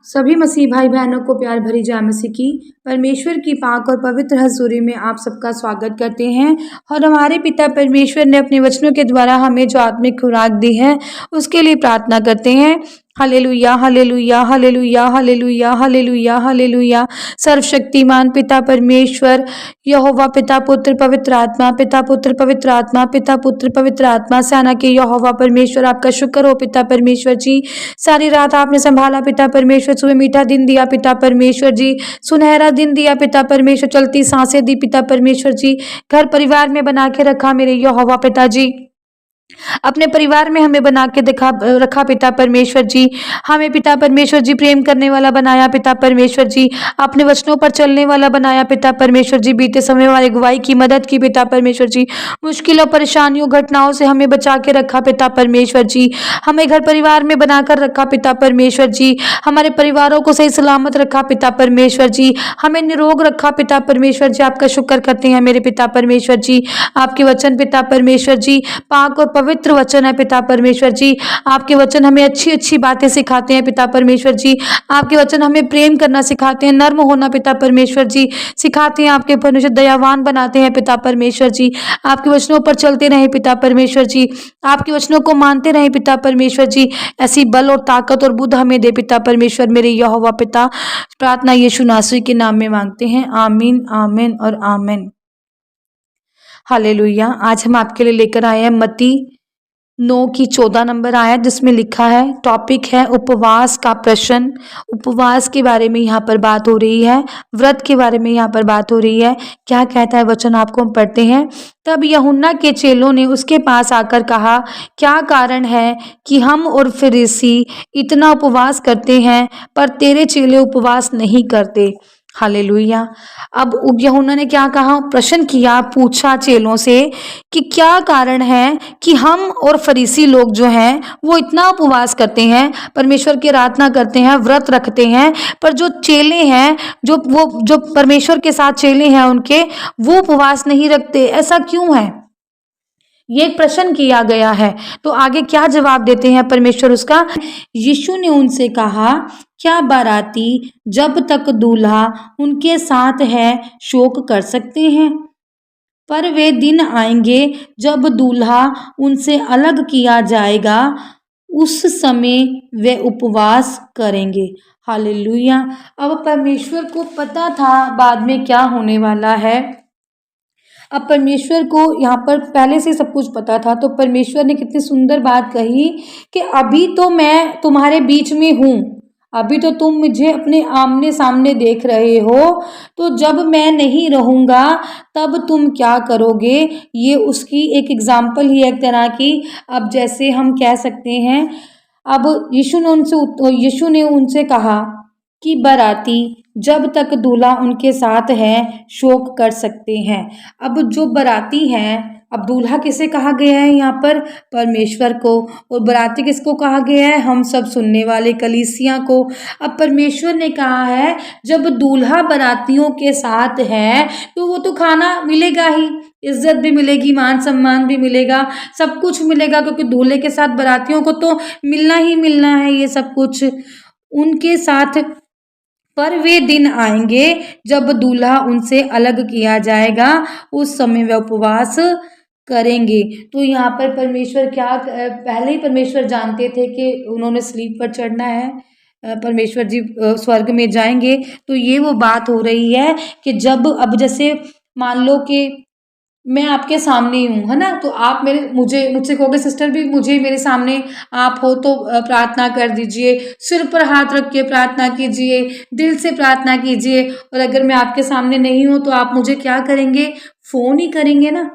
सभी मसीह भाई बहनों को प्यार भरी जय मसीह की। परमेश्वर की पाक और पवित्र हजूरी में आप सबका स्वागत करते हैं और हमारे पिता परमेश्वर ने अपने वचनों के द्वारा हमें जो आत्मिक खुराक दी है उसके लिए प्रार्थना करते हैं। Hallelujah hallelujah hallelujah hallelujah hallelujah hallelujah. सर्वशक्तिमान पिता परमेश्वर यहोवा पिता पुत्र पवित्र आत्मा, पिता पुत्र पवित्र आत्मा, पिता पुत्र पवित्र आत्मा, सेना के यहोवा परमेश्वर, आपका शुक्र हो पिता परमेश्वर जी। सारी रात आपने संभाला पिता परमेश्वर, सुबह मीठा दिन दिया पिता परमेश्वर जी, सुनहरा दिन दिया पिता परमेश्वर, चलती सांसें दी पिता परमेश्वर जी, घर परिवार में बना के रखा मेरे यहोवा पिता जी। अपने परिवार में हमें बना के दिखा रखा पिता परमेश्वर जी। हमें पिता परमेश्वर जी प्रेम करने वाला बनाया पिता परमेश्वर जी, अपने वचनों पर चलने वाला बनाया पिता परमेश्वर जी। बीते समय वाले अगुवाई की मदद की पिता परमेश्वर जी। मुश्किलों परेशानियों घटनाओं से हमें बचा के रखा पिता परमेश्वर जी। हमें घर परिवार में बनाकर रखा पिता परमेश्वर जी। हमारे परिवारों को सही सलामत रखा पिता परमेश्वर जी। हमें निरोग रखा पिता परमेश्वर जी। आपका शुक्र करते हैं मेरे पिता परमेश्वर जी। आपके वचन पिता परमेश्वर जी पाक और पवित्र वचन है पिता परमेश्वर जी। आपके वचन हमें अच्छी अच्छी बातें सिखाते हैं पिता परमेश्वर जी। आपके वचन हमें प्रेम करना सिखाते हैं, नर्म होना पिता परमेश्वर जी सिखाते हैं। आपके परमेश्वर दयावान बनाते हैं पिता परमेश्वर जी। आपके वचनों पर चलते रहे पिता परमेश्वर जी, आपके वचनों को मानते रहे पिता परमेश्वर जी। ऐसी बल और ताकत और बुद्ध हमें दे पिता परमेश्वर मेरे यहोवा पिता। प्रार्थना यीशु नासरी के नाम में मांगते हैं, आमीन आमीन और आमीन। हालेलुया। आज हम आपके लिए लेकर आए हैं मत्ती 9 की 14 नंबर आयत, जिसमें लिखा है, टॉपिक है उपवास का प्रश्न। उपवास के बारे में यहाँ पर बात हो रही है, व्रत के बारे में यहाँ पर बात हो रही है। क्या कहता है वचन, आपको हम पढ़ते हैं। तब यूहन्ना के चेलों ने उसके पास आकर कहा, क्या कारण है कि हम और फरीसी इतना उपवास करते हैं पर तेरे चेले उपवास नहीं करते। हालेलुया। अब यूहन्ना ने क्या कहा, प्रश्न किया, पूछा चेलों से कि क्या कारण है कि हम और फरीसी लोग जो हैं वो इतना उपवास करते हैं, परमेश्वर की आराधना करते हैं, व्रत रखते हैं, पर जो चेले हैं, जो परमेश्वर के साथ चेले हैं उनके, वो उपवास नहीं रखते, ऐसा क्यों है। ये एक प्रश्न किया गया है। तो आगे क्या जवाब देते हैं परमेश्वर उसका। यीशु ने उनसे कहा, क्या बाराती जब तक दूल्हा उनके साथ है शोक कर सकते हैं, पर वे दिन आएंगे जब दूल्हा उनसे अलग किया जाएगा, उस समय वे उपवास करेंगे। हालेलुया। अब परमेश्वर को पता था बाद में क्या होने वाला है। अब परमेश्वर को यहाँ पर पहले से सब कुछ पता था, तो परमेश्वर ने कितनी सुंदर बात कही कि अभी तो मैं तुम्हारे बीच में हूँ, अभी तो तुम मुझे अपने आमने सामने देख रहे हो, तो जब मैं नहीं रहूँगा तब तुम क्या करोगे। ये उसकी एक एग्जाम्पल ही है एक तरह की। अब जैसे हम कह सकते हैं, अब यीशु ने उनसे कहा कि बाराती जब तक दूल्हा उनके साथ है शोक कर सकते हैं। अब जो बाराती हैं, अब दूल्हा किसे कहा गया है यहाँ पर, परमेश्वर को, और बाराती किसको कहा गया है, हम सब सुनने वाले कलीसिया को। अब परमेश्वर ने कहा है जब दूल्हा बारातियों के साथ है तो वो तो खाना मिलेगा ही, इज्जत भी मिलेगी, मान सम्मान भी मिलेगा, सब कुछ मिलेगा, क्योंकि दूल्हे के साथ बारातियों को तो मिलना ही मिलना है ये सब कुछ उनके साथ। पर वे दिन आएंगे जब दूल्हा उनसे अलग किया जाएगा, उस समय वे उपवास करेंगे। तो यहाँ पर परमेश्वर क्या, पहले ही परमेश्वर जानते थे कि उन्होंने स्लीप पर चढ़ना है, परमेश्वर जी स्वर्ग में जाएंगे। तो ये वो बात हो रही है कि जब, अब जैसे मान लो कि मैं आपके सामने ही हूँ, है ना, तो आप मुझसे कहोगे सिस्टर भी मुझे मेरे सामने आप हो तो प्रार्थना कर दीजिए, सिर पर हाथ रख के प्रार्थना कीजिए, दिल से प्रार्थना कीजिए। और अगर मैं आपके सामने नहीं हूँ तो आप मुझे क्या करेंगे, फोन ही करेंगे ना,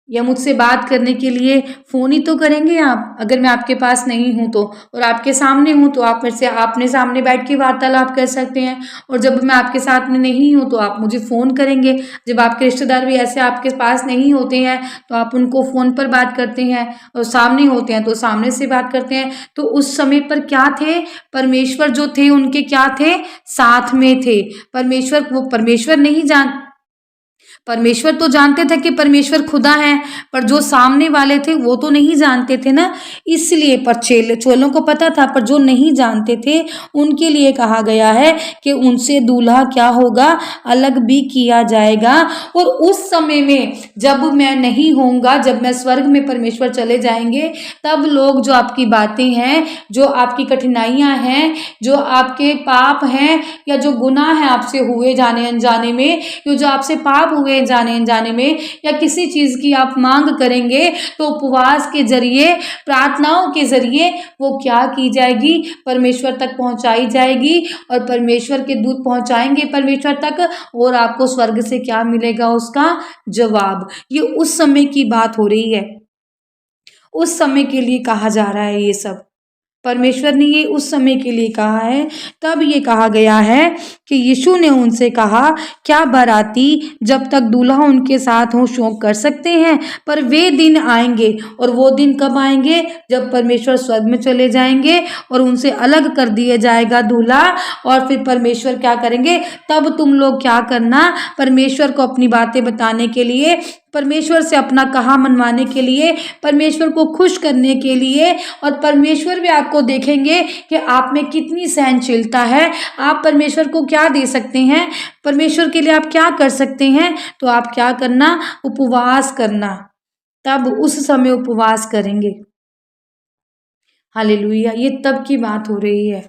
या मुझसे बात करने के लिए फ़ोन ही तो करेंगे आप, अगर मैं आपके पास नहीं हूँ तो। और आपके सामने हूँ तो आप मेरे से अपने सामने बैठ के वार्तालाप कर सकते हैं। और जब मैं आपके साथ में नहीं हूँ तो आप मुझे फ़ोन करेंगे। जब आपके रिश्तेदार भी ऐसे आपके पास नहीं होते हैं तो आप उनको फ़ोन पर बात करते हैं, और सामने होते हैं तो सामने से बात करते हैं। तो उस समय पर क्या थे, परमेश्वर जो थे उनके क्या थे, साथ में थे। परमेश्वर, वो परमेश्वर नहीं परमेश्वर तो जानते थे कि परमेश्वर खुदा है, पर जो सामने वाले थे वो तो नहीं जानते थे ना, इसलिए पर चोलों को पता था, पर जो नहीं जानते थे उनके लिए कहा गया है कि उनसे दूल्हा क्या होगा, अलग भी किया जाएगा। और उस समय में जब मैं नहीं होऊंगा, जब मैं स्वर्ग में परमेश्वर चले जाएंगे, तब लोग जो आपकी बातें हैं, जो आपकी कठिनाइयां हैं, जो आपके पाप हैं या जो गुनाह है आपसे हुए जाने अनजाने में, जो आपसे पाप हुए जाने अनजाने में, या किसी चीज की आप मांग करेंगे तो उपवास के जरिए, प्रार्थनाओं के जरिए वो क्या की जाएगी, परमेश्वर तक पहुंचाई जाएगी, और परमेश्वर के दूत पहुंचाएंगे परमेश्वर तक, और आपको स्वर्ग से क्या मिलेगा, उसका जवाब। ये उस समय की बात हो रही है, उस समय के लिए कहा जा रहा है ये सब। परमेश्वर ने ये उस समय के लिए कहा है। तब ये कहा गया है कि यीशु ने उनसे कहा, क्या बाराती जब तक दूल्हा उनके साथ हो शोक कर सकते हैं? पर वे दिन आएंगे, और वो दिन कब आएंगे? जब परमेश्वर स्वर्ग में चले जाएंगे और उनसे अलग कर दिया जाएगा दूल्हा, और फिर परमेश्वर क्या करेंगे? तब तुम लोग क्या करना, परमेश्वर को अपनी बातें बताने के लिए, परमेश्वर से अपना कहा मनवाने के लिए, परमेश्वर को खुश करने के लिए, और परमेश्वर भी आपको देखेंगे कि आप में कितनी सहनशीलता है, आप परमेश्वर को क्या दे सकते हैं, परमेश्वर के लिए आप क्या कर सकते हैं। तो आप क्या करना, उपवास करना, तब उस समय उपवास करेंगे। हालेलुया, ये तब की बात हो रही है।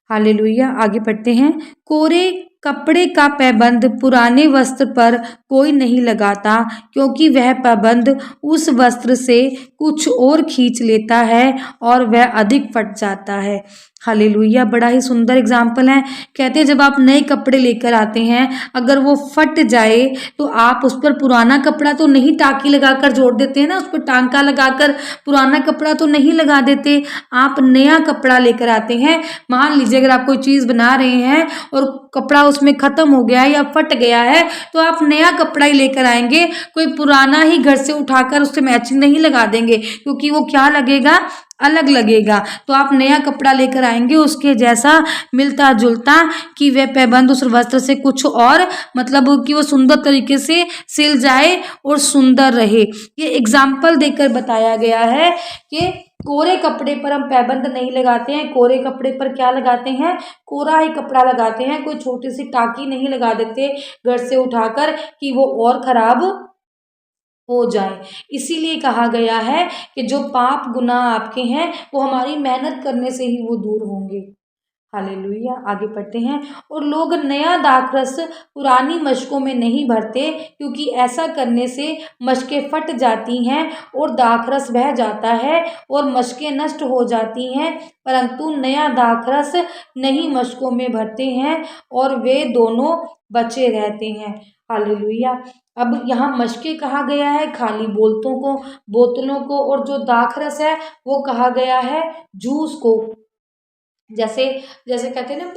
हालेलुया, आगे बढ़ते हैं। कोरे कपड़े का पैबंद पुराने वस्त्र पर कोई नहीं लगाता, क्योंकि वह पैबंद उस वस्त्र से कुछ और खींच लेता है और वह अधिक फट जाता है। हालेलुया, बड़ा ही सुंदर एग्जाम्पल है। कहते हैं जब आप नए कपड़े लेकर आते हैं, अगर वो फट जाए तो आप उस पर पुराना कपड़ा तो नहीं टाकी लगाकर जोड़ देते हैं ना, उस पर टांका लगाकर पुराना कपड़ा तो नहीं लगा देते, आप नया कपड़ा लेकर आते हैं। मान लीजिए अगर आप कोई चीज़ बना रहे हैं और कपड़ा उसमें ख़त्म हो गया है या फट गया है, तो आप नया कपड़ा ही लेकर आएंगे, कोई पुराना ही घर से उठाकर उससे मैचिंग नहीं लगा देंगे, क्योंकि वो क्या लगेगा, अलग लगेगा। तो आप नया कपड़ा लेकर आएंगे उसके जैसा मिलता जुलता, कि वह पैबंद उस वस्त्र से कुछ और, मतलब कि वो सुंदर तरीके से सिल जाए और सुंदर रहे। ये एग्जाम्पल देकर बताया गया है कि कोरे कपड़े पर हम पैबंद नहीं लगाते हैं, कोरे कपड़े पर क्या लगाते हैं, कोरा ही कपड़ा लगाते हैं, कोई छोटी सी टाकी नहीं लगा देते घर से उठाकर कि वो और खराब हो जाए। इसीलिए कहा गया है कि जो पाप गुनाह आपके हैं वो हमारी मेहनत करने से ही वो दूर होंगे। हालेलुया, आगे बढ़ते हैं। और लोग नया दाखरस पुरानी मशकों में नहीं भरते, क्योंकि ऐसा करने से मशकें फट जाती हैं और दाखरस बह जाता है और मशकें नष्ट हो जाती हैं, परंतु नया दाखरस नई मशकों में भरते हैं और वे दोनों बचे रहते हैं। हालेलुया। अब यहाँ मशकें कहा गया है खाली बोतलों को, और जो दाखरस है वो कहा गया है जूस को। जैसे जैसे कहते हैं ना,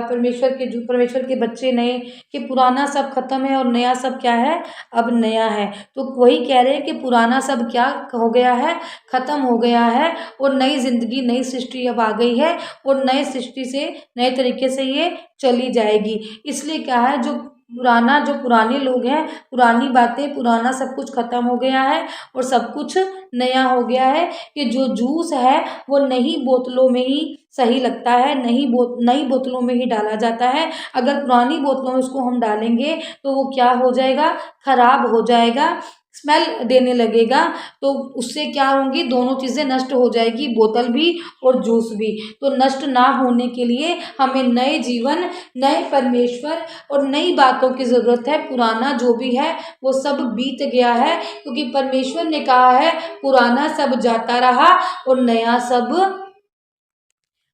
परमेश्वर के बच्चे नए, कि पुराना सब खत्म है और नया सब क्या है, अब नया है। तो वही कह रहे हैं कि पुराना सब क्या हो गया है, खत्म हो गया है, और नई जिंदगी, नई सृष्टि अब आ गई है, और नए सृष्टि से नए तरीके से ये चली जाएगी। इसलिए क्या है, जो पुराने लोग हैं, पुरानी बातें, पुराना सब कुछ खत्म हो गया है और सब कुछ नया हो गया है, कि जो जूस है वो नई बोतलों में ही सही लगता है, नई बोतलों में ही डाला जाता है। अगर पुरानी बोतलों में उसको हम डालेंगे तो वो क्या हो जाएगा, खराब हो जाएगा, स्मेल देने लगेगा। तो उससे क्या होंगी, दोनों चीज़ें नष्ट हो जाएगी, बोतल भी और जूस भी। तो नष्ट ना होने के लिए हमें नए जीवन, नए परमेश्वर और नई बातों की ज़रूरत है। पुराना जो भी है वो सब बीत गया है, क्योंकि परमेश्वर ने कहा है पुराना सब जाता रहा और नया सब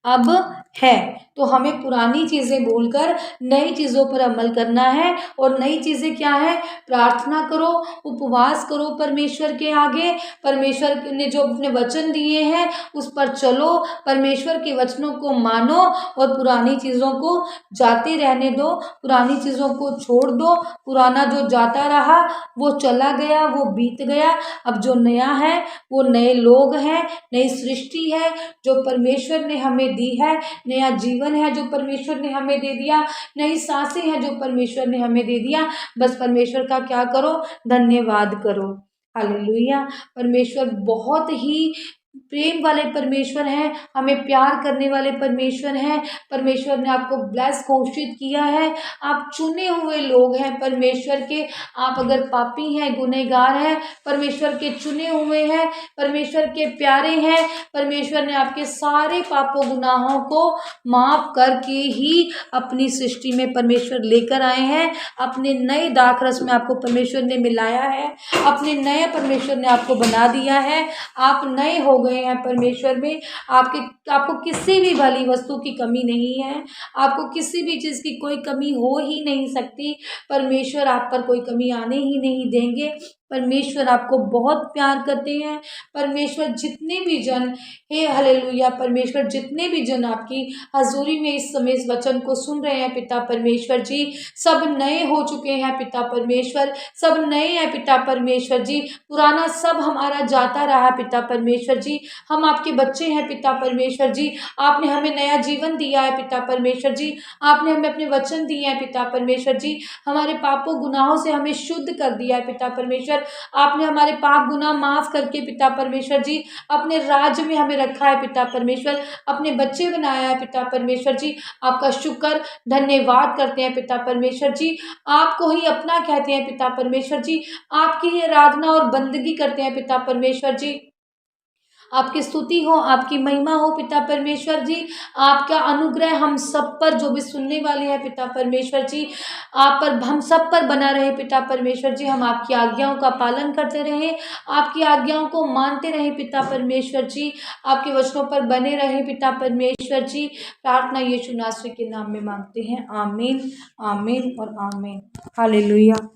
अब है। तो हमें पुरानी चीज़ें भूलकर नई चीज़ों पर अमल करना है। और नई चीज़ें क्या है, प्रार्थना करो, उपवास करो परमेश्वर के आगे, परमेश्वर ने जो अपने वचन दिए हैं उस पर चलो, परमेश्वर के वचनों को मानो, और पुरानी चीज़ों को जाते रहने दो, पुरानी चीज़ों को छोड़ दो। पुराना जो जाता रहा वो चला गया, वो बीत गया। अब जो नया है वो नए लोग हैं, नई सृष्टि है जो परमेश्वर ने हमें दी है, नया जीवन है जो परमेश्वर ने हमें दे दिया, नई सांसें हैं जो परमेश्वर ने हमें दे दिया। बस परमेश्वर का क्या करो, धन्यवाद करो। हालेलुया। परमेश्वर बहुत ही प्रेम वाले परमेश्वर हैं, हमें प्यार करने वाले परमेश्वर हैं। परमेश्वर ने आपको ब्लेस घोषित किया है, आप चुने हुए लोग हैं परमेश्वर के। आप अगर पापी हैं, गुनहगार हैं, परमेश्वर के चुने हुए हैं, परमेश्वर के प्यारे हैं। परमेश्वर ने आपके सारे पापों गुनाहों को माफ करके ही अपनी सृष्टि में परमेश्वर लेकर आए हैं। अपने नए दाखरस में आपको परमेश्वर ने मिलाया है, अपने नए परमेश्वर ने आपको बना दिया है। आप नए हो गए हैं परमेश्वर में। आपको किसी भी भली वस्तु की कमी नहीं है, आपको किसी भी चीज़ की कोई कमी हो ही नहीं सकती। परमेश्वर आप पर कोई कमी आने ही नहीं देंगे। परमेश्वर आपको बहुत प्यार करते हैं। परमेश्वर जितने भी जन, हे हालेलुया, परमेश्वर जितने भी जन आपकी हजूरी में इस समय इस वचन को सुन रहे हैं पिता परमेश्वर जी, सब नए हो चुके हैं पिता परमेश्वर, सब नए हैं पिता परमेश्वर जी। पुराना सब हमारा जाता रहा पिता परमेश्वर जी। हम आपके बच्चे हैं पिता परमेश्वर जी। आपने हमें नया जीवन दिया है पिता परमेश्वर जी। आपने हमें अपने वचन दिए हैं पिता परमेश्वर जी। हमारे पापों गुनाहों से हमें शुद्ध कर दिया है पिता परमेश्वर। आपने हमारे पाप गुनाह माफ करके पिता परमेश्वर जी अपने राज्य में हमें रखा है पिता परमेश्वर, अपने बच्चे बनाया है पिता परमेश्वर जी। आपका शुक्र धन्यवाद करते हैं पिता परमेश्वर जी। आपको ही अपना कहते हैं पिता परमेश्वर जी। आपकी ही आराधना और बंदगी करते हैं पिता परमेश्वर जी। आपकी स्तुति हो, आपकी महिमा हो पिता परमेश्वर जी। आपका अनुग्रह हम सब पर, जो भी सुनने वाले हैं पिता परमेश्वर जी, आप पर, हम सब पर बना रहे पिता परमेश्वर जी। हम आपकी आज्ञाओं का पालन करते रहें, आपकी आज्ञाओं को मानते रहें पिता परमेश्वर जी। आपके वचनों पर बने रहें पिता परमेश्वर जी। प्रार्थना यीशु नासरी के नाम में मांगते हैं, आमीन, आमीन और आमीन। हालेलुया।